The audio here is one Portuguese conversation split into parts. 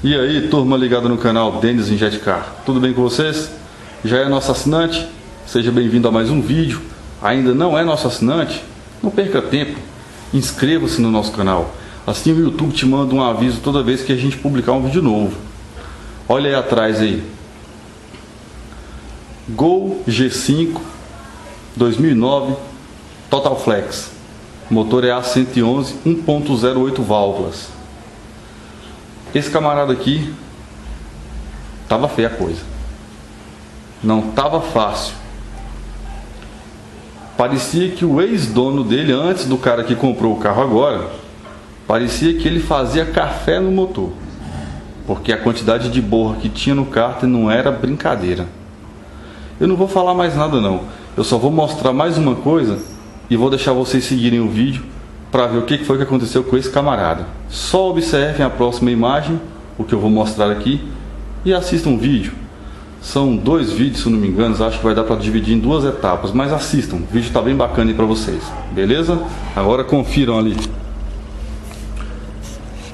E aí, turma ligada no canal Dennis Injetcar, tudo bem com vocês? Já é nosso assinante? Seja bem-vindo a mais um vídeo. Ainda não é nosso assinante? Não perca tempo, inscreva-se no nosso canal. Assim o YouTube te manda um aviso toda vez que a gente publicar um vídeo novo. Olha aí atrás aí, Gol G5 2009 Total Flex, motor é A111 1.08 válvulas. Esse camarada aqui tava feia a coisa, não tava fácil. Parecia que o ex-dono dele, antes do cara que comprou o carro agora, parecia que ele fazia café no motor, porque a quantidade de borra que tinha no cárter não era brincadeira. Eu não vou falar mais nada não, eu só vou mostrar mais uma coisa e vou deixar vocês seguirem o vídeo para ver o que foi que aconteceu com esse camarada. Só observem a próxima imagem, o que eu vou mostrar aqui, e assistam o vídeo. São 2 vídeos, se não me engano, acho que vai dar para dividir em 2 etapas, mas assistam, o vídeo está bem bacana aí para vocês, beleza? Agora confiram ali.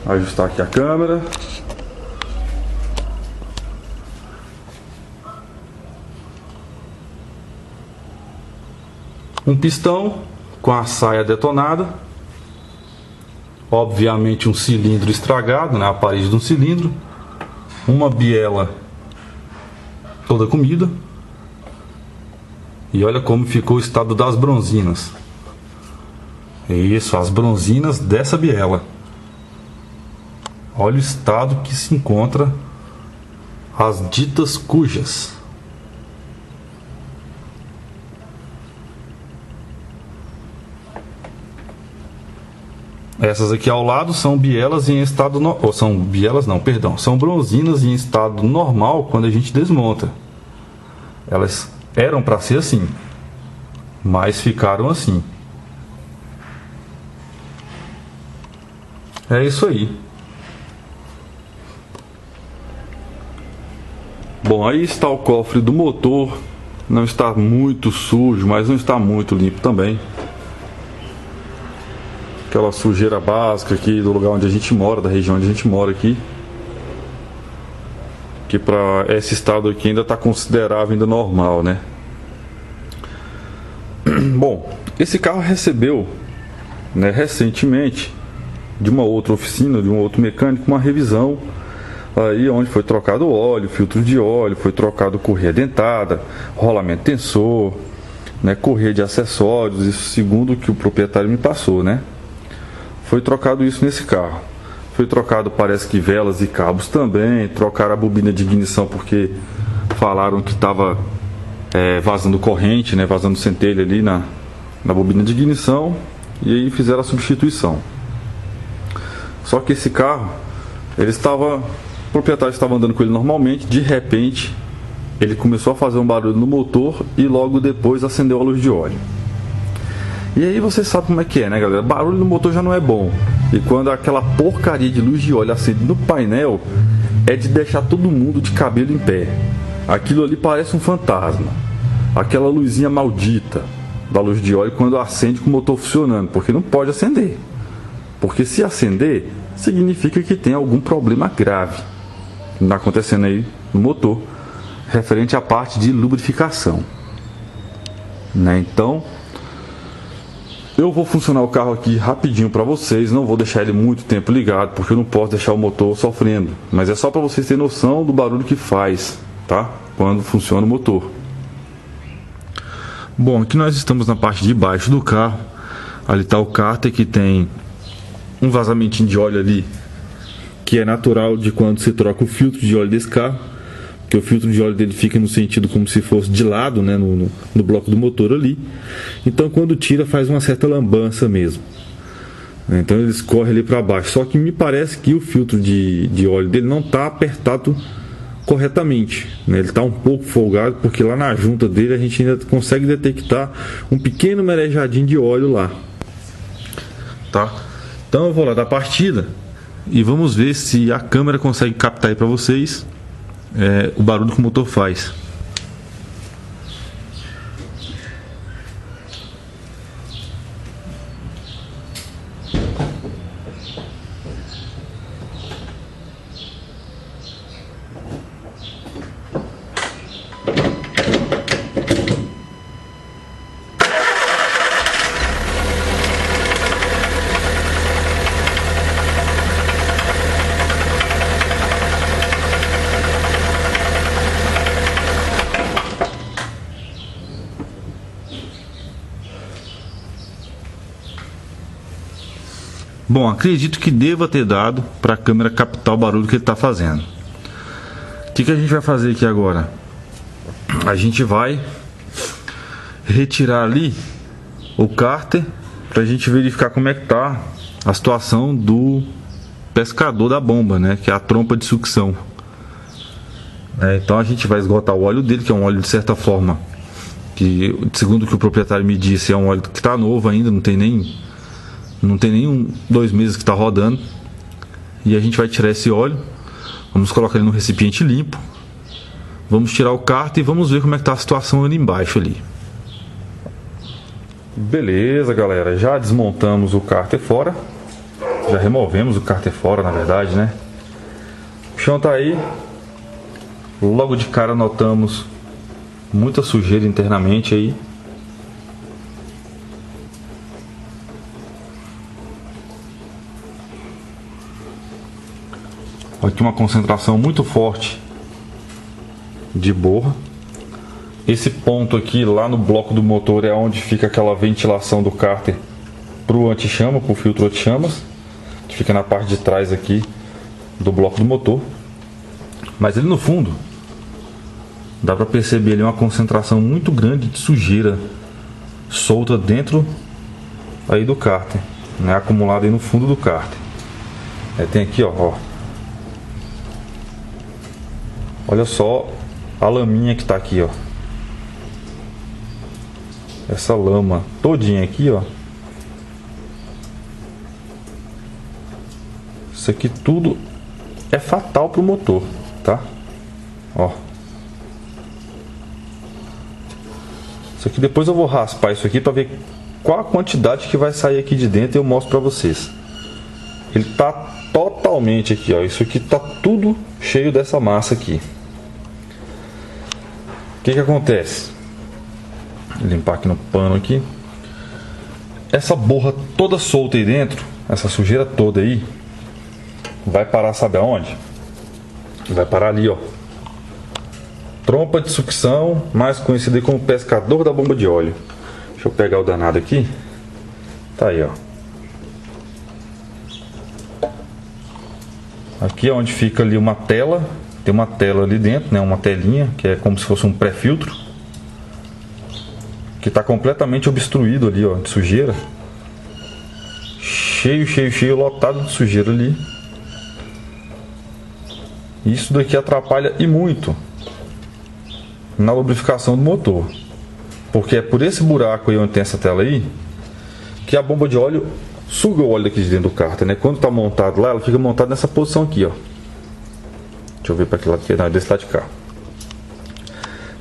Ajustar aqui a câmera. Um pistão com a saia detonada, obviamente um cilindro estragado, né, a parede de um cilindro, uma biela toda comida, e olha como ficou o estado das bronzinas. Isso, as bronzinas dessa biela. Olha o estado que se encontra as ditas cujas. Essas aqui ao lado são bielas em estado são bielas não, perdão, são bronzinas em estado normal quando a gente desmonta. Elas eram para ser assim, mas ficaram assim. É isso aí. Bom, aí está o cofre do motor. Não está muito sujo, mas não está muito limpo também. Aquela sujeira básica aqui do lugar onde a gente mora, da região onde a gente mora aqui, que para esse estado aqui ainda está considerável, ainda normal, né? Bom, esse carro recebeu, né, recentemente de uma outra oficina, de um outro mecânico, uma revisão aí onde foi trocado o óleo, filtro de óleo, foi trocado correia dentada, rolamento tensor, né, correia de acessórios, isso segundo o que o proprietário me passou, né? Foi trocado isso nesse carro. Foi trocado, parece que velas e cabos também. Trocaram a bobina de ignição porque falaram que estava vazando corrente, né, vazando centelha ali na bobina de ignição. E aí fizeram a substituição. Só que esse carro, o proprietário estava andando com ele normalmente. De repente, ele começou a fazer um barulho no motor e logo depois acendeu a luz de óleo. E aí você sabe como é que é, né, galera? Barulho no motor já não é bom. E quando aquela porcaria de luz de óleo acende no painel, é de deixar todo mundo de cabelo em pé. Aquilo ali parece um fantasma. Aquela luzinha maldita da luz de óleo quando acende com o motor funcionando. Porque não pode acender. Porque se acender, significa que tem algum problema grave que está acontecendo aí no motor, referente à parte de lubrificação, né? Então eu vou funcionar o carro aqui rapidinho para vocês, não vou deixar ele muito tempo ligado, porque eu não posso deixar o motor sofrendo, mas é só para vocês terem noção do barulho que faz, tá? Quando funciona o motor. Bom, aqui nós estamos na parte de baixo do carro, ali está o cárter que tem um vazamentinho de óleo ali, que é natural de quando você troca o filtro de óleo desse carro, porque o filtro de óleo dele fica no sentido como se fosse de lado, né, no bloco do motor ali. Então quando tira faz uma certa lambança mesmo. Então ele escorre ali para baixo. Só que me parece que o filtro de óleo dele não está apertado corretamente, né? Ele está um pouco folgado, porque lá na junta dele a gente ainda consegue detectar um pequeno merejadinho de óleo lá, tá? Então eu vou lá dar partida e vamos ver se a câmera consegue captar aí para vocês o barulho que o motor faz. Bom, acredito que deva ter dado para a câmera captar o barulho que ele está fazendo. O que a gente vai fazer aqui agora? A gente vai retirar ali o cárter para a gente verificar como é que tá a situação do pescador da bomba, né? Que é a trompa de sucção. Então a gente vai esgotar o óleo dele, que é um óleo de certa forma que, segundo o que o proprietário me disse, é um óleo que está novo ainda, não tem nem 2 meses que está rodando. E a gente vai tirar esse óleo, vamos colocar ele no recipiente limpo, vamos tirar o cárter e vamos ver como é que está a situação ali embaixo ali. Beleza, galera, já desmontamos o cárter fora, já removemos o cárter fora, na verdade, né? O chão tá aí. Logo de cara notamos muita sujeira internamente aí. Aqui uma concentração muito forte de borra. Esse ponto aqui lá no bloco do motor é onde fica aquela ventilação do cárter para o anti-chama, para o filtro anti-chamas, que fica na parte de trás aqui do bloco do motor. Mas ali no fundo dá para perceber ali uma concentração muito grande de sujeira solta dentro aí do cárter, né, acumulada aí no fundo do cárter. Tem aqui, ó. Olha só a laminha que tá aqui, ó. Essa lama todinha aqui, ó. Isso aqui tudo é fatal pro motor, tá? Ó. Isso aqui depois eu vou raspar isso aqui para ver qual a quantidade que vai sair aqui de dentro e eu mostro para vocês. Ele tá totalmente aqui, ó. Isso aqui tá tudo cheio dessa massa aqui. O que acontece? Vou limpar aqui no pano aqui. Essa borra toda solta aí dentro, essa sujeira toda aí, vai parar, sabe aonde? Vai parar ali, ó. Trompa de sucção, mais conhecida como pescador da bomba de óleo. Deixa eu pegar o danado aqui. Tá aí, ó. Aqui é onde fica ali uma tela. Tem uma tela ali dentro, né? Uma telinha, que é como se fosse um pré-filtro, que está completamente obstruído ali, ó, de sujeira. Cheio, lotado de sujeira ali. Isso daqui atrapalha e muito na lubrificação do motor, porque é por esse buraco aí onde tem essa tela aí que a bomba de óleo suga o óleo daqui de dentro do cárter, né? Quando está montado lá, ela fica montada nessa posição aqui, ó. Deixa eu ver para que lado que é, desse lado de cá. A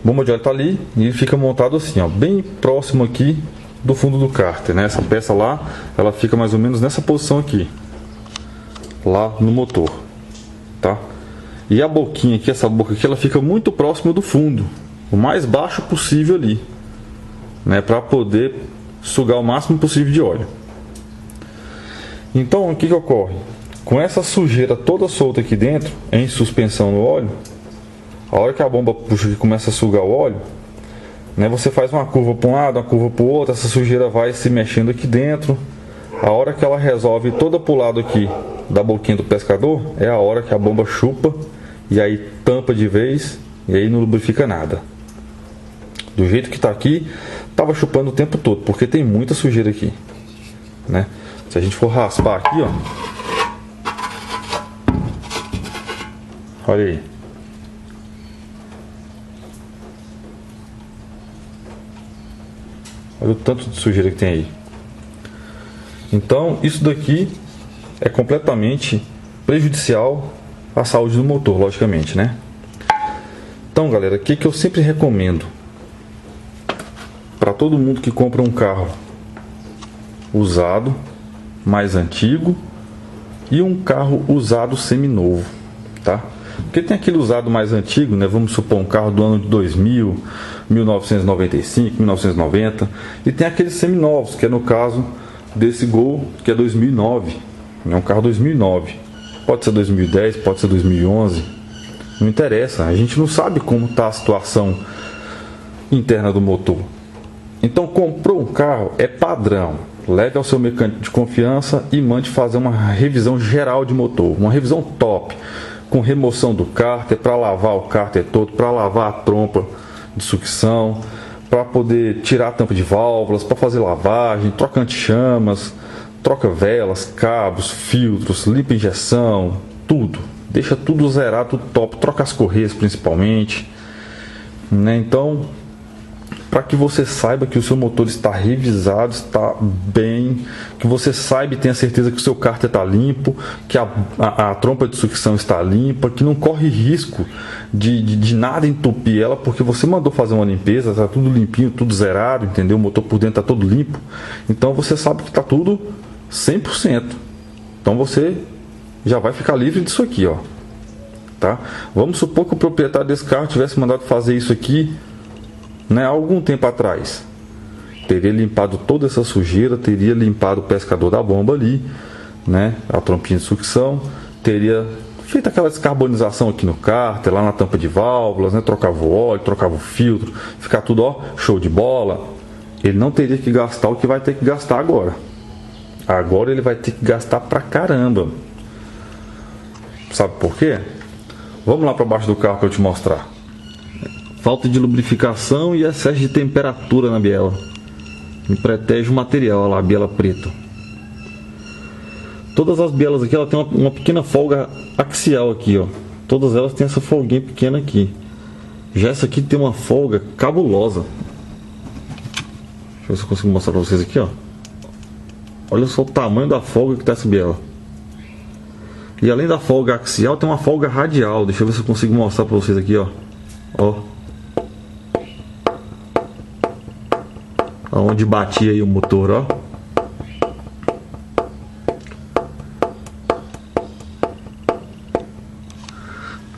bomba de óleo está ali e ele fica montado assim, ó, bem próximo aqui do fundo do cárter, né? Essa peça lá, ela fica mais ou menos nessa posição aqui, lá no motor, tá? E a boquinha aqui, essa boca aqui, ela fica muito próxima do fundo, o mais baixo possível ali, né? Para poder sugar o máximo possível de óleo. Então, o que ocorre? Com essa sujeira toda solta aqui dentro, em suspensão no óleo, a hora que a bomba puxa e começa a sugar o óleo, né, você faz uma curva para um lado, uma curva para o outro, essa sujeira vai se mexendo aqui dentro. A hora que ela resolve toda pro lado aqui da boquinha do pescador, é a hora que a bomba chupa e aí tampa de vez e aí não lubrifica nada. Do jeito que está aqui, estava chupando o tempo todo, porque tem muita sujeira aqui, né? Se a gente for raspar aqui, ó, olha aí. Olha o tanto de sujeira que tem aí. Então, isso daqui é completamente prejudicial à saúde do motor, logicamente, né? Então, galera, o que eu sempre recomendo para todo mundo que compra um carro usado, mais antigo, e um carro usado seminovo, tá? Porque tem aquele usado mais antigo, né? Vamos supor um carro do ano de 2000, 1995, 1990, e tem aqueles seminovos, que é no caso desse Gol, que é 2009, é um carro 2009, pode ser 2010, pode ser 2011, não interessa, a gente não sabe como está a situação interna do motor. Então comprou um carro, é padrão, leve ao seu mecânico de confiança e mande fazer uma revisão geral de motor, uma revisão top, com remoção do cárter, para lavar o cárter todo, para lavar a trompa de sucção, para poder tirar a tampa de válvulas, para fazer lavagem, troca anti-chamas, troca velas, cabos, filtros, limpa injeção, tudo. Deixa tudo zerado, tudo top, troca as correias principalmente, né? Então, para que você saiba que o seu motor está revisado, está bem, que você saiba e tenha certeza que o seu cárter está limpo, que a trompa de sucção está limpa, que não corre risco de nada entupir ela, porque você mandou fazer uma limpeza, está tudo limpinho, tudo zerado, entendeu? O motor por dentro está todo limpo, então você sabe que está tudo 100%. Então você já vai ficar livre disso aqui, ó, tá? Vamos supor que o proprietário desse carro tivesse mandado fazer isso aqui, né, há algum tempo atrás. Teria limpado toda essa sujeira, teria limpado o pescador da bomba ali, né, a trompinha de sucção, teria feito aquela descarbonização aqui no cárter, lá na tampa de válvulas, né, trocava o óleo, trocava o filtro, ficar tudo, ó, show de bola. Ele não teria que gastar o que vai ter que gastar agora. Agora ele vai ter que gastar pra caramba. Sabe por quê? Vamos lá para baixo do carro para eu te mostrar. Falta de lubrificação e excesso de temperatura na biela. Me protege o material, olha lá, a biela preta. Todas as bielas aqui, ela tem uma pequena folga axial aqui, ó. Todas elas têm essa folguinha pequena aqui. Já essa aqui tem uma folga cabulosa. Deixa eu ver se eu consigo mostrar para vocês aqui, ó. Olha só o tamanho da folga que tá essa biela. E além da folga axial, tem uma folga radial. Deixa eu ver se eu consigo mostrar para vocês aqui, ó. Ó. Onde batia aí o motor, ó.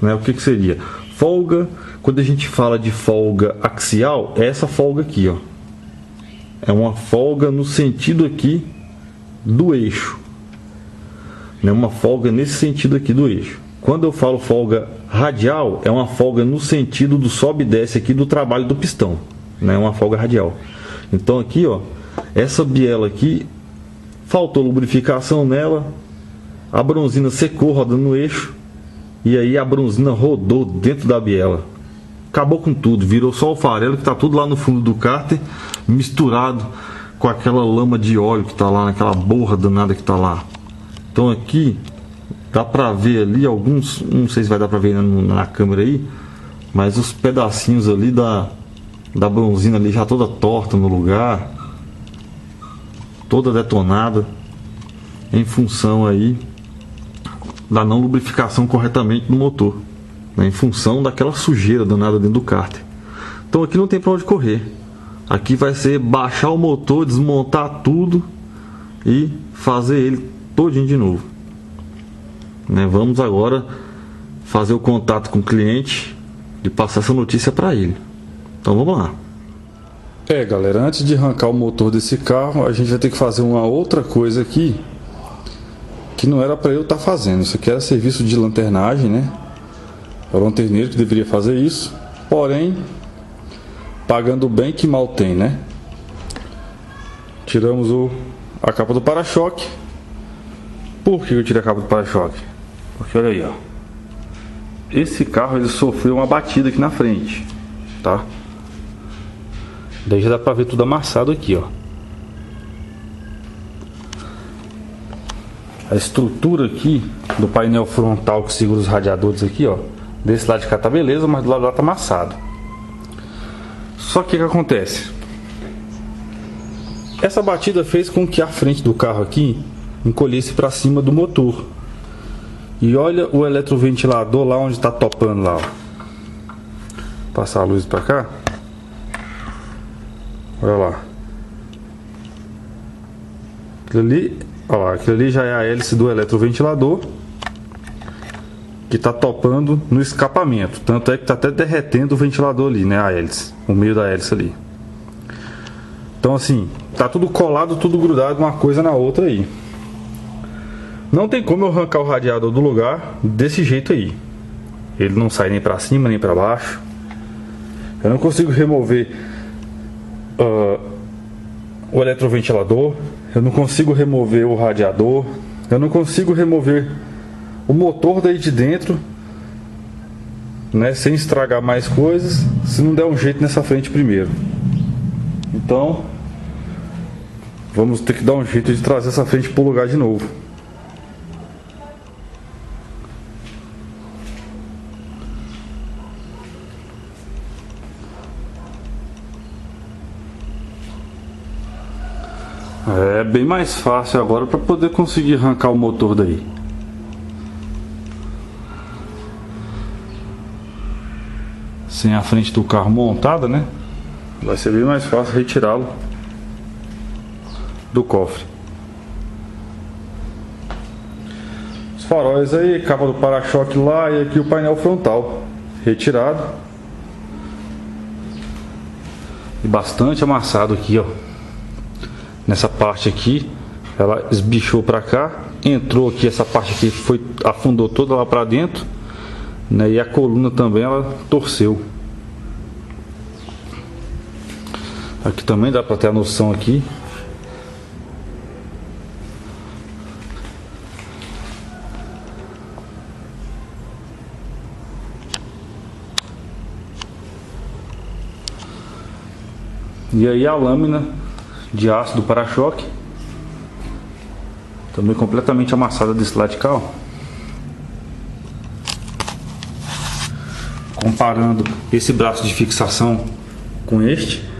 Né, o que seria? Folga, quando a gente fala de folga axial, é essa folga aqui, ó. É uma folga no sentido aqui do eixo. Né, uma folga nesse sentido aqui do eixo. Quando eu falo folga radial, é uma folga no sentido do sobe e desce aqui do trabalho do pistão. Né, uma folga radial. Então aqui, ó, essa biela aqui, faltou lubrificação nela, a bronzina secou rodando no eixo, e aí a bronzina rodou dentro da biela. Acabou com tudo, virou só o farelo que está tudo lá no fundo do cárter, misturado com aquela lama de óleo que está lá, naquela borra danada que está lá. Então aqui, dá pra ver ali alguns, não sei se vai dar pra ver na câmera aí, mas os pedacinhos ali da bronzina ali já toda torta no lugar, toda detonada, em função aí da não lubrificação corretamente do motor, né, em função daquela sujeira danada dentro do cárter. Então aqui não tem para onde correr. Aqui vai ser baixar o motor, desmontar tudo e fazer ele todinho de novo, né? Vamos agora fazer o contato com o cliente e passar essa notícia para ele. Então vamos lá. Galera, antes de arrancar o motor desse carro, a gente vai ter que fazer uma outra coisa aqui que não era para eu estar fazendo. Isso aqui era serviço de lanternagem, né? Era o lanterneiro que deveria fazer isso, porém pagando bem que mal tem, né? Tiramos a capa do para-choque. Por que eu tirei a capa do para-choque? Porque olha aí, ó, esse carro ele sofreu uma batida aqui na frente, tá? Daí já dá pra ver tudo amassado aqui, ó. A estrutura aqui do painel frontal que segura os radiadores aqui, ó, desse lado de cá tá beleza, mas do lado de lá tá amassado. Só que o que acontece? Essa batida fez com que a frente do carro aqui encolhesse para cima do motor. E olha o eletroventilador lá onde está topando lá, ó. Passar a luz para cá. Olha lá. Aquilo ali já é a hélice do eletroventilador que está topando no escapamento. Tanto é que está até derretendo o ventilador ali, né? A hélice, o meio da hélice ali. Então assim, tá tudo colado, tudo grudado uma coisa na outra aí. Não tem como eu arrancar o radiador do lugar desse jeito aí. Ele não sai nem para cima nem para baixo. Eu não consigo remover o eletroventilador, Eu não consigo remover o radiador, eu não consigo remover o motor daí de dentro, né, sem estragar mais coisas, se não der um jeito nessa frente primeiro. Então vamos ter que dar um jeito de trazer essa frente para o lugar de novo. É bem mais fácil agora para poder conseguir arrancar o motor daí. Sem a frente do carro montada, né? Vai ser bem mais fácil retirá-lo do cofre. Os faróis aí, capa do para-choque lá e aqui o painel frontal retirado. E bastante amassado aqui, ó. Nessa parte aqui, ela esbichou para cá, entrou aqui, essa parte aqui afundou toda lá para dentro, né? E a coluna também ela torceu. Aqui também dá para ter a noção aqui. E aí a lâmina de aço do para-choque também completamente amassada desse lado de cá, ó. Comparando esse braço de fixação com este,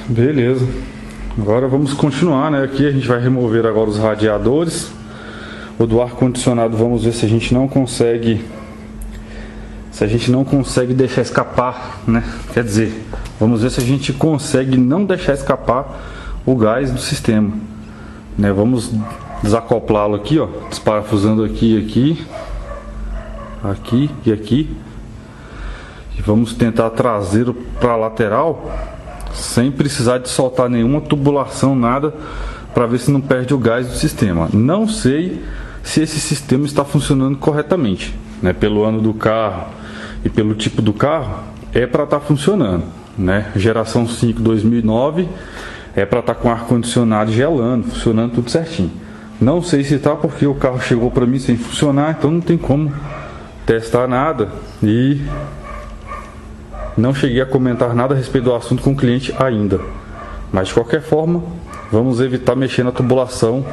beleza. Agora vamos continuar, né? Aqui a gente vai remover agora os radiadores. O do ar condicionado, vamos ver se a gente não consegue deixar escapar, né? Quer dizer, vamos ver se a gente consegue não deixar escapar o gás do sistema, né? Vamos desacoplá-lo aqui, ó, desparafusando aqui e aqui. E vamos tentar trazê-lo para a lateral, sem precisar de soltar nenhuma tubulação, nada, para ver se não perde o gás do sistema. Não sei se esse sistema está funcionando corretamente, né? Pelo ano do carro e pelo tipo do carro, é para estar funcionando, né? Geração 5 2009 é para estar com ar condicionado gelando, funcionando tudo certinho. Não sei se está, porque o carro chegou para mim sem funcionar, então não tem como testar nada e não cheguei a comentar nada a respeito do assunto com o cliente ainda. Mas de qualquer forma, vamos evitar mexer na tubulação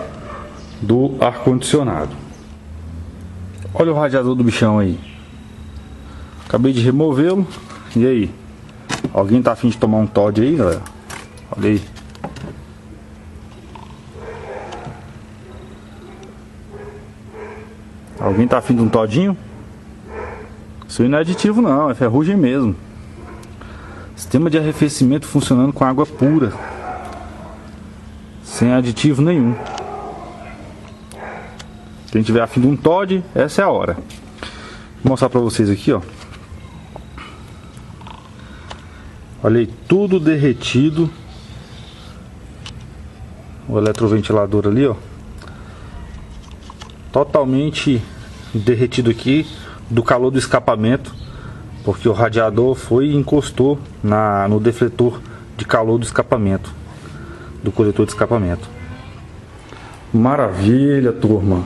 do ar-condicionado. Olha o radiador do bichão aí. Acabei de removê-lo. E aí? Alguém tá afim de tomar um Todd aí, galera? Olha aí. Alguém tá afim de um todinho? Isso não é aditivo não, é ferrugem mesmo. Sistema de arrefecimento funcionando com água pura, sem aditivo nenhum. Quem tiver afim de um Todd, essa é a hora. Vou mostrar pra vocês aqui, ó. Olha aí, tudo derretido. O eletroventilador ali, ó, totalmente derretido aqui do calor do escapamento, porque o radiador foi e encostou no defletor de calor do escapamento, do coletor de escapamento. Maravilha, turma.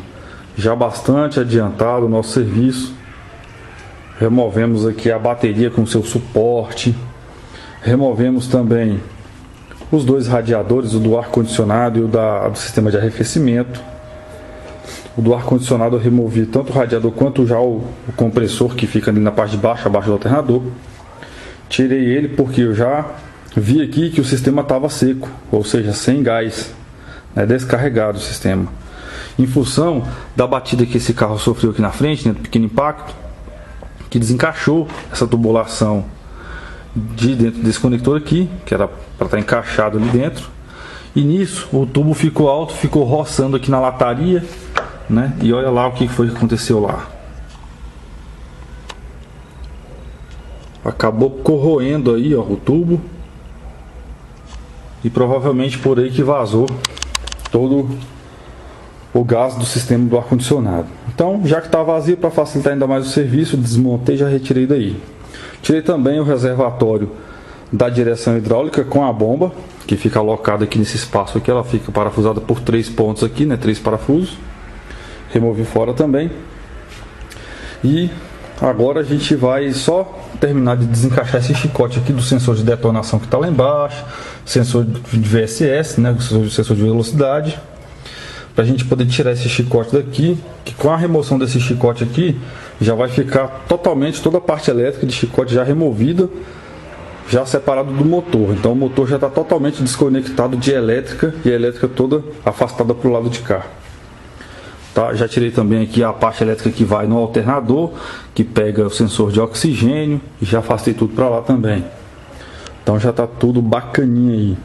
Já bastante adiantado o nosso serviço. Removemos aqui a bateria com seu suporte. Removemos também os dois radiadores, o do ar-condicionado e o do sistema de arrefecimento. O do ar-condicionado eu removi tanto o radiador quanto já o compressor que fica ali na parte de baixo, abaixo do alternador. Tirei ele porque eu já vi aqui que o sistema estava seco, ou seja, sem gás, né, descarregado o sistema. Em função da batida que esse carro sofreu aqui na frente, né, do pequeno impacto, que desencaixou essa tubulação de dentro desse conector aqui, que era para estar encaixado ali dentro. E nisso o tubo ficou alto, ficou roçando aqui na lataria, né? E olha lá o que foi que aconteceu lá. acabou corroendo aí, ó, o tubo. E provavelmente por aí que vazou todo o gás do sistema do ar-condicionado. Então, já que está vazio, para facilitar ainda mais o serviço, desmontei e já retirei daí. Tirei também o reservatório da direção hidráulica com a bomba, que fica alocada aqui nesse espaço aqui. Ela fica parafusada por 3 pontos aqui, né? 3 parafusos. Removi fora também. E agora a gente vai só terminar de desencaixar esse chicote aqui do sensor de detonação que está lá embaixo, sensor de VSS, né? O sensor de velocidade, para a gente poder tirar esse chicote daqui, que com a remoção desse chicote aqui já vai ficar totalmente toda a parte elétrica de chicote já removida, já separado do motor. Então o motor já está totalmente desconectado de elétrica e a elétrica toda afastada para o lado de cá. Tá? Já tirei também aqui a parte elétrica que vai no alternador, que pega o sensor de oxigênio, e já afastei tudo para lá também. Então já está tudo bacaninha aí.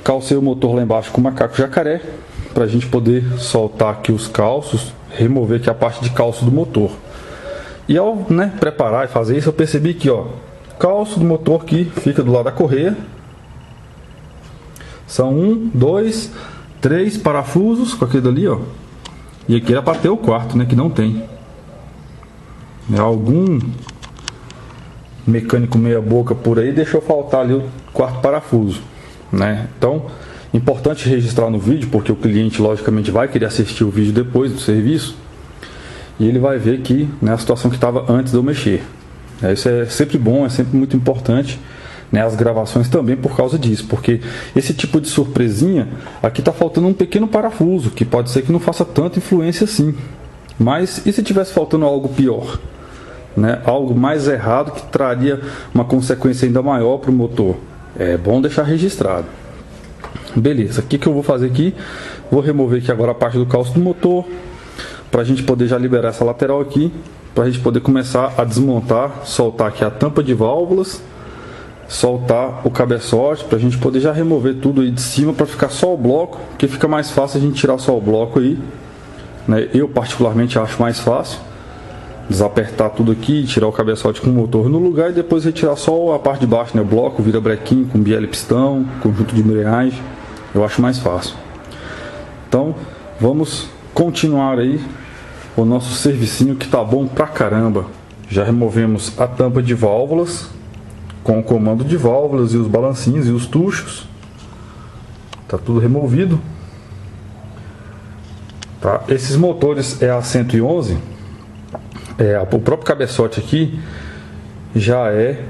Calcei o motor lá embaixo com macaco jacaré, para a gente poder soltar aqui os calços, remover aqui a parte de calço do motor. E ao, né, preparar e fazer isso, eu percebi que, ó, o calço do motor que fica do lado da correia são 1, 2, 3 parafusos com aquele dali, ó. E aqui era para ter o quarto, né, que não tem. Algum mecânico meia boca por aí deixou faltar ali o quarto parafuso, né? Então, importante registrar no vídeo, porque o cliente logicamente vai querer assistir o vídeo depois do serviço e ele vai ver que, né, a situação que estava antes de eu mexer. Isso é sempre bom, é sempre muito importante, né, as gravações também por causa disso, porque esse tipo de surpresinha, aqui está faltando um pequeno parafuso, que pode ser que não faça tanta influência assim, mas e se tivesse faltando algo pior, né, algo mais errado que traria uma consequência ainda maior para o motor? É bom deixar registrado. Beleza, o que eu vou fazer aqui? Vou remover aqui agora a parte do calço do motor, para a gente poder já liberar essa lateral aqui, para a gente poder começar a desmontar, soltar aqui a tampa de válvulas, soltar o cabeçote, para a gente poder já remover tudo aí de cima, para ficar só o bloco, que fica mais fácil a gente tirar só o bloco aí, né? Eu particularmente acho mais fácil desapertar tudo aqui, tirar o cabeçote com o motor no lugar e depois retirar só a parte de baixo, né? O bloco, virabrequim com biela e pistão, conjunto de embreagem, eu acho mais fácil. Então vamos continuar aí o nosso servicinho, que tá bom pra caramba. Já removemos a tampa de válvulas com o comando de válvulas e os balancinhos e os tuchos, tá tudo removido, tá? Esses motores é a 111, o próprio cabeçote aqui já é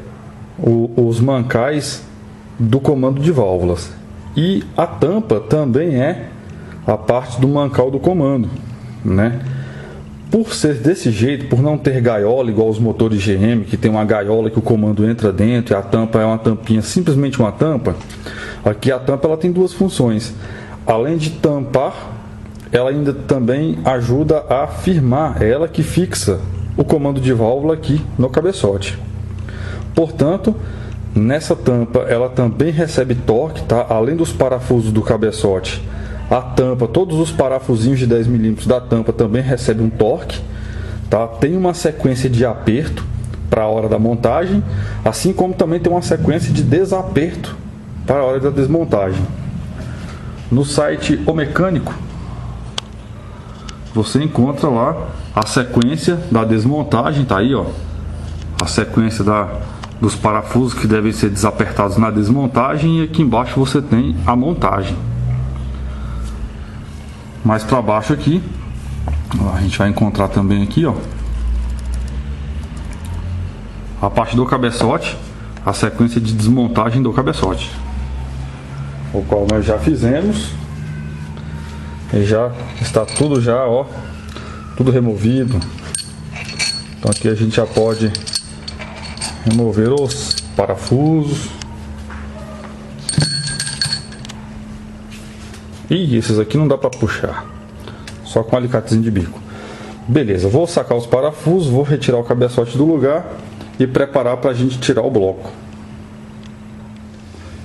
os mancais do comando de válvulas, e a tampa também é a parte do mancal do comando, né? Por ser desse jeito, por não ter gaiola igual os motores GM, que tem uma gaiola que o comando entra dentro e a tampa é uma tampinha, simplesmente uma tampa, aqui a tampa ela tem duas funções. Além de tampar, ela ainda também ajuda a firmar, é ela que fixa o comando de válvula aqui no cabeçote. Portanto, nessa tampa ela também recebe torque, tá? Além dos parafusos do cabeçote, a tampa, todos os parafusinhos de 10 mm da tampa também recebem um torque, tá? Tem uma sequência de aperto para a hora da montagem, assim como também tem uma sequência de desaperto para a hora da desmontagem. No site O Mecânico você encontra lá a sequência da desmontagem, tá aí, ó, a sequência dos parafusos que devem ser desapertados na desmontagem, e aqui embaixo você tem a montagem. Mais para baixo aqui, ó, a gente vai encontrar também aqui, ó, a parte do cabeçote, a sequência de desmontagem do cabeçote, o qual nós já fizemos e já está tudo já, ó, tudo removido. Então aqui a gente já pode remover os parafusos. E esses aqui não dá para puxar, só com um alicatezinho de bico. Beleza, vou sacar os parafusos, vou retirar o cabeçote do lugar e preparar para a gente tirar o bloco.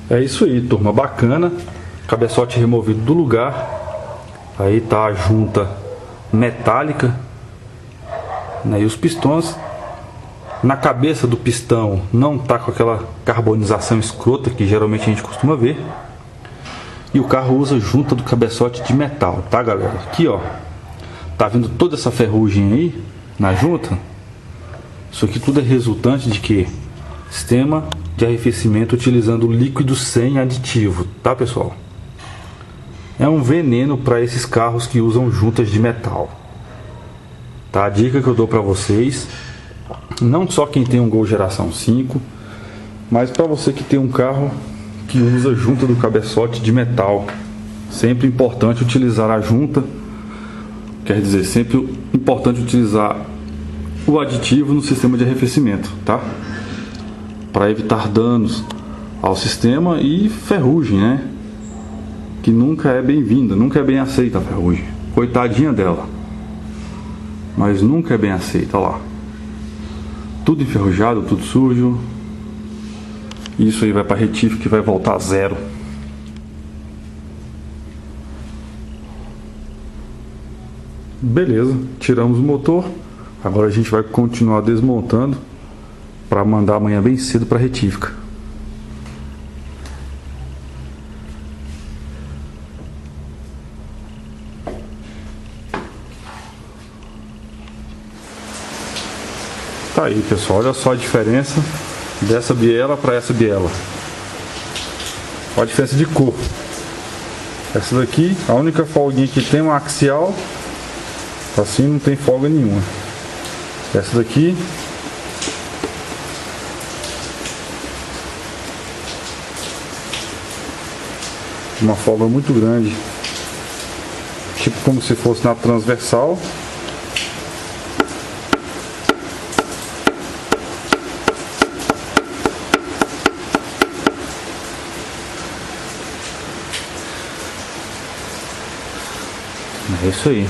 É isso aí, turma, bacana. Cabeçote removido do lugar. Aí tá a junta metálica, né, e os pistões na cabeça do pistão não tá com aquela carbonização escrota que geralmente a gente costuma ver. E o carro usa junta do cabeçote de metal, tá galera? Aqui ó, tá vendo toda essa ferrugem aí na junta? Isso aqui tudo é resultante de que? Sistema de arrefecimento utilizando líquido sem aditivo, tá pessoal? É um veneno para esses carros que usam juntas de metal. Tá? A dica que eu dou para vocês, não só quem tem um Gol geração 5, mas para você que tem um carro que usa junta do cabeçote de metal. Sempre importante utilizar a junta, quer dizer, sempre importante utilizar o aditivo no sistema de arrefecimento, tá? Para evitar danos ao sistema e ferrugem, né? Que nunca é bem-vinda, nunca é bem aceita a ferrugem. Coitadinha dela. Mas nunca é bem aceita, olha lá. Tudo enferrujado, tudo sujo. Isso aí vai para retífico que vai voltar a zero. Beleza, tiramos o motor. Agora a gente vai continuar desmontando para mandar amanhã bem cedo para retífica. Tá aí pessoal, olha só a diferença dessa biela para essa biela. Olha a diferença de cor. Essa daqui, a única folguinha que tem uma axial, assim não tem folga nenhuma. Essa daqui uma folga muito grande, tipo como se fosse na transversal. É isso aí.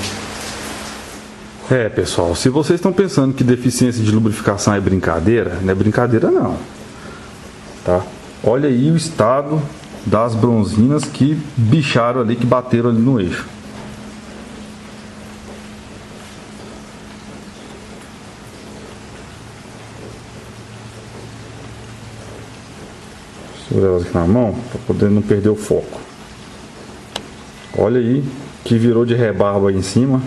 É pessoal, se vocês estão pensando que deficiência de lubrificação é brincadeira, não é brincadeira não, tá? Olha aí o estado das bronzinas que bicharam ali, que bateram ali no eixo. Segura elas aqui na mão para poder não perder o foco. Olha aí que virou de rebarba aí em cima,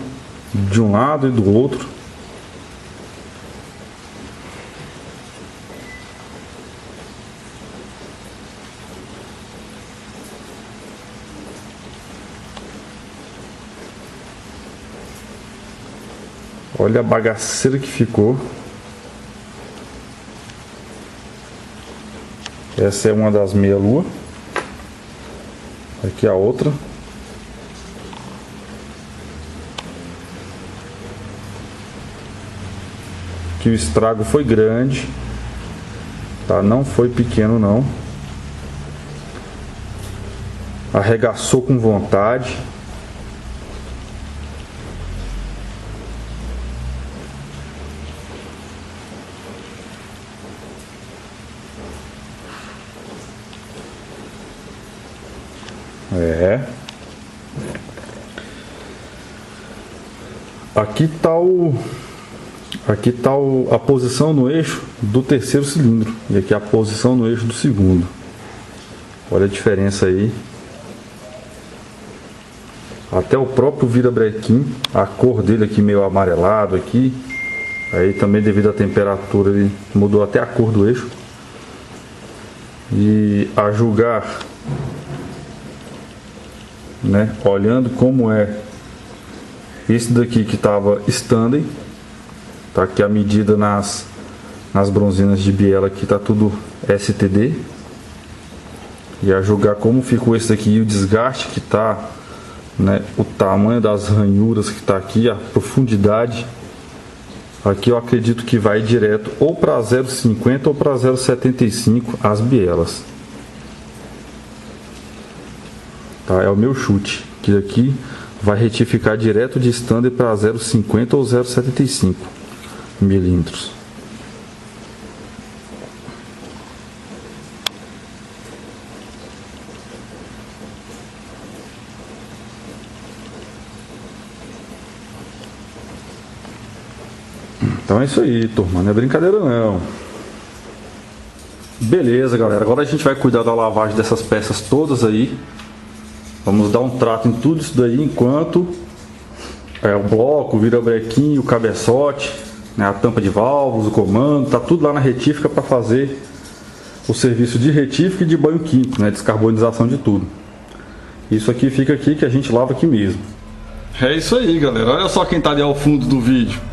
de um lado e do outro. Olha a bagaceira que ficou. Essa é uma das meia-lua. Aqui a outra. Que o estrago foi grande, tá? Não foi pequeno não. Arregaçou com vontade. É. Aqui tá a posição no eixo do terceiro cilindro e aqui a posição no eixo do segundo. Olha a diferença aí. Até o próprio virabrequim, a cor dele aqui meio amarelado aqui. Aí também devido à temperatura ele mudou até a cor do eixo. E a julgar, né, olhando como é esse daqui que estava standing, tá aqui a medida nas bronzinas de biela, aqui tá tudo STD, e a julgar como ficou esse daqui e o desgaste que tá, né, o tamanho das ranhuras que tá aqui, a profundidade, aqui eu acredito que vai direto ou para 0,50 ou para 0,75 as bielas, tá? É o meu chute, que aqui vai retificar direto de standard para 0,50 ou 0,75 milímetros. Então é isso aí, turma, não é brincadeira não. Beleza, galera, agora a gente vai cuidar da lavagem dessas peças todas aí. Vamos dar um trato em tudo isso daí enquanto o bloco, o virabrequim, o cabeçote, né, a tampa de válvulas, o comando, tá tudo lá na retífica para fazer o serviço de retífica e de banho químico, né, descarbonização de tudo. Isso aqui fica aqui que a gente lava aqui mesmo. É isso aí, galera, olha só quem tá ali ao fundo do vídeo.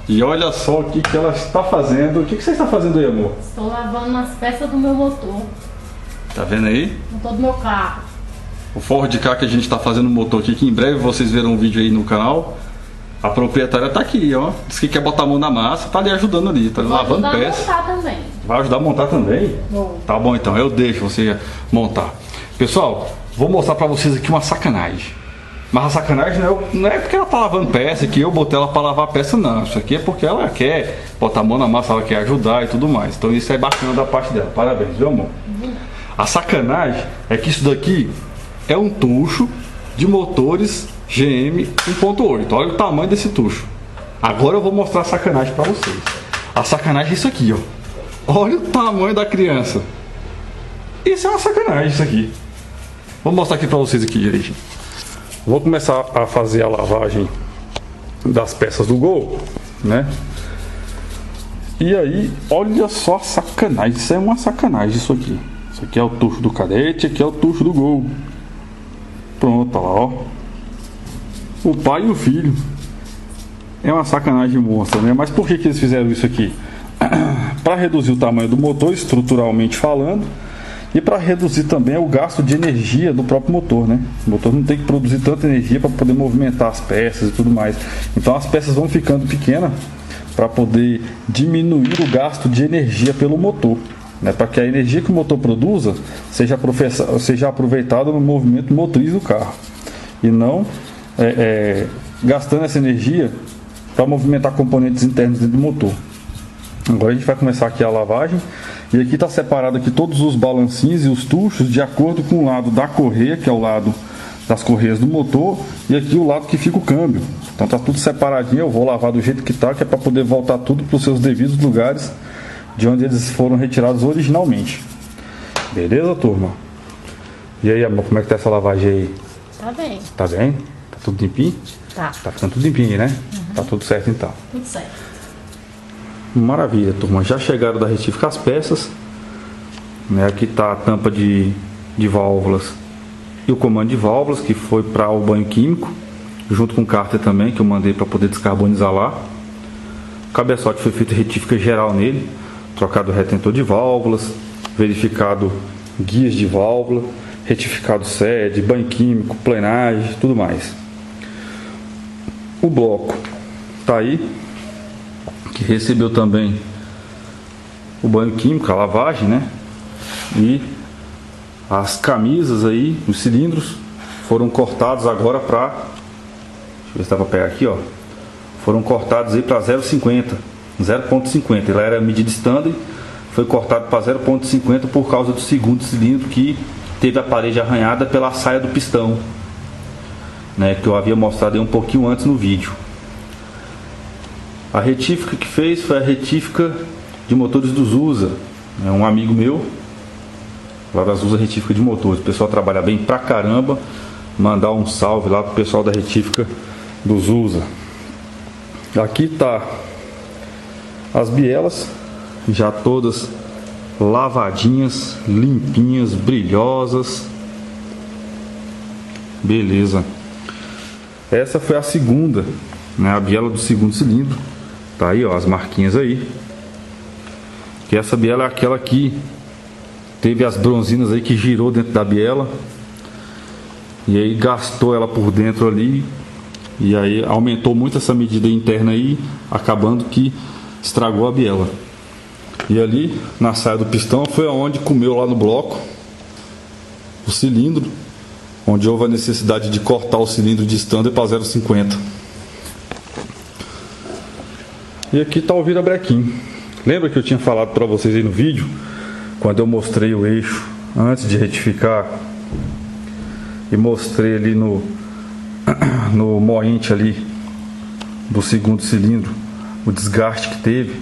E olha só o que ela está fazendo. O que você está fazendo aí, amor? Estou lavando as peças do meu motor. Tá vendo aí? Motor do meu carro. O Ford Ka que a gente está fazendo no motor aqui, que em breve vocês verão um vídeo aí no canal. A proprietária tá aqui, ó. Diz que quer botar a mão na massa, tá ali ajudando ali, tá lavando peça. Vai ajudar a montar também. Vai ajudar a montar também? Vou. Tá bom então, eu deixo você montar. Pessoal, vou mostrar pra vocês aqui uma sacanagem. Mas a sacanagem não é porque ela tá lavando peça, que eu botei ela pra lavar peça, não. Isso aqui é porque ela quer botar a mão na massa, ela quer ajudar e tudo mais. Então isso é bacana da parte dela. Parabéns, viu, amor? A sacanagem é que isso daqui é um tucho de motores GM 1.8. Olha o tamanho desse tucho. Agora eu vou mostrar a sacanagem pra vocês. A sacanagem é isso aqui, ó. Olha o tamanho da criança. Isso é uma sacanagem, isso aqui. Vou mostrar aqui pra vocês aqui direitinho. Vou começar a fazer a lavagem das peças do Gol, né? E aí, olha só a sacanagem. Isso é uma sacanagem, isso aqui. Isso aqui é o tucho do Cadete, aqui é o tucho do Gol. Pronto, olha lá, ó. O pai e o filho. É uma sacanagem monstra, né? Mas por que eles fizeram isso aqui? Para reduzir o tamanho do motor, estruturalmente falando, e para reduzir também o gasto de energia do próprio motor, né? O motor não tem que produzir tanta energia para poder movimentar as peças e tudo mais. Então as peças vão ficando pequenas para poder diminuir o gasto de energia pelo motor, né? Para que a energia que o motor produza seja aproveitada no movimento motriz do carro e não gastando essa energia para movimentar componentes internos dentro do motor. Agora a gente vai começar aqui a lavagem. E aqui está separado aqui todos os balancinhos e os tuchos de acordo com o lado da correia, que é o lado das correias do motor, e aqui o lado que fica o câmbio. Então tá tudo separadinho, eu vou lavar do jeito que tá, que é para poder voltar tudo para os seus devidos lugares de onde eles foram retirados originalmente. Beleza, turma? E aí, amor, como é que tá essa lavagem aí? Tá bem. Tá bem? Tá tudo limpinho? Tá. Tá ficando tudo limpinho aí, né? Tá tudo certo então. Tudo certo. Maravilha, turma. Já chegaram da retífica as peças, né? Aqui está a tampa de válvulas e o comando de válvulas, que foi para o banho químico, junto com o cárter também, que eu mandei para poder descarbonizar lá. O cabeçote foi feito retífica geral nele, trocado o retentor de válvulas, verificado guias de válvula, retificado sede, banho químico, plenagem, tudo mais. O bloco está aí, que recebeu também o banho químico, a lavagem, né? E as camisas aí, os cilindros, foram cortados agora para... Deixa eu ver se dá para pegar aqui, ó. Foram cortados aí para 0,50. Ela era medida standard, foi cortado para 0,50 por causa do segundo cilindro que teve a parede arranhada pela saia do pistão, né? Que eu havia mostrado aí um pouquinho antes no vídeo. A retífica que fez foi a retífica de motores do Zusa. É um amigo meu lá da Zusa Retífica de Motores. O pessoal trabalha bem pra caramba. Mandar um salve lá pro pessoal da retífica do Zusa. Aqui tá as bielas, já todas lavadinhas, limpinhas, brilhosas. Beleza. Essa foi a segunda, né? A biela do segundo cilindro. Tá aí, ó, as marquinhas aí. Que essa biela é aquela que teve as bronzinas aí que girou dentro da biela. E aí gastou ela por dentro ali. E aí aumentou muito essa medida interna aí, acabando que estragou a biela. E ali na saia do pistão foi aonde comeu lá no bloco o cilindro, onde houve a necessidade de cortar o cilindro de standard para 0,50. E aqui está o virabrequim. Lembra que eu tinha falado para vocês aí no vídeo, quando eu mostrei o eixo antes de retificar e mostrei ali no moente ali do segundo cilindro o desgaste que teve,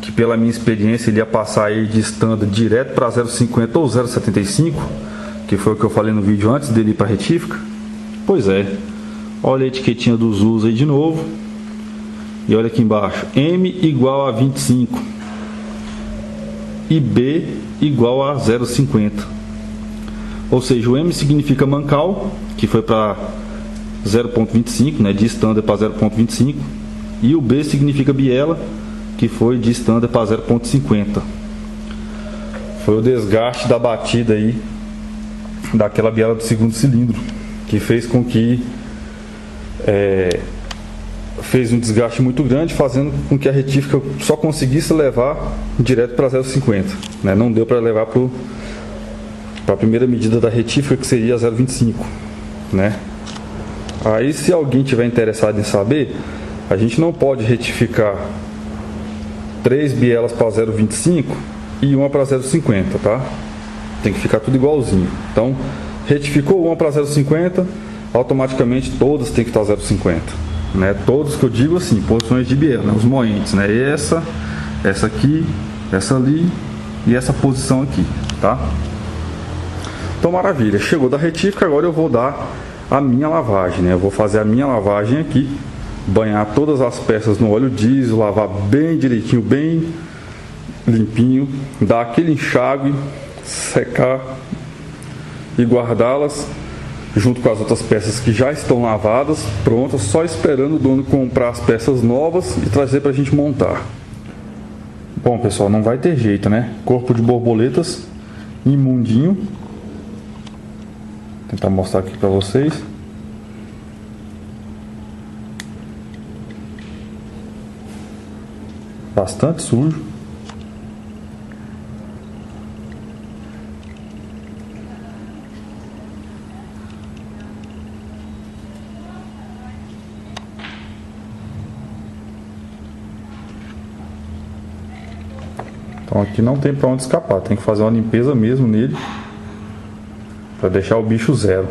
que pela minha experiência ele ia passar aí de standard direto para 0,50 ou 0,75, que foi o que eu falei no vídeo antes dele ir para retífica. Pois é, olha a etiquetinha dos usos aí de novo, e olha aqui embaixo, M igual a 25 e B igual a 0,50, ou seja, o M significa mancal, que foi para 0,25, né, de standard para 0,25, e o B significa biela, que foi de standard para 0,50. Foi o desgaste da batida aí daquela biela do segundo cilindro, que fez com que fez um desgaste muito grande, fazendo com que a retífica só conseguisse levar direto para 0,50, né? Não deu para levar para a primeira medida da retífica, que seria 0,25, né? Aí, se alguém tiver interessado em saber, a gente não pode retificar 3 bielas para 0,25 e uma para 0,50, tá? Tem que ficar tudo igualzinho. Então, retificou uma para 0,50, automaticamente todas tem que estar 0,50, né? Todos que eu digo assim, posições de biela, né? Os moentes, né? Essa aqui, essa ali e essa posição aqui, tá? Então, maravilha. Chegou da retífica, agora eu vou dar a minha lavagem, né? Eu vou fazer a minha lavagem aqui, banhar todas as peças no óleo diesel, lavar bem direitinho, bem limpinho, dar aquele enxágue, secar e guardá-las junto com as outras peças que já estão lavadas, prontas, só esperando o dono comprar as peças novas e trazer para a gente montar. Bom, pessoal, não vai ter jeito, né? Corpo de borboletas imundinho. Vou tentar mostrar aqui para vocês. Bastante sujo. Então aqui não tem para onde escapar, tem que fazer uma limpeza mesmo nele para deixar o bicho zero.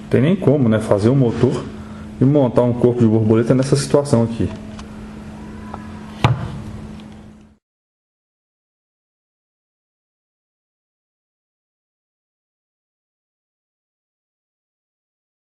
Tem nem como, né, fazer um motor e montar um corpo de borboleta nessa situação aqui.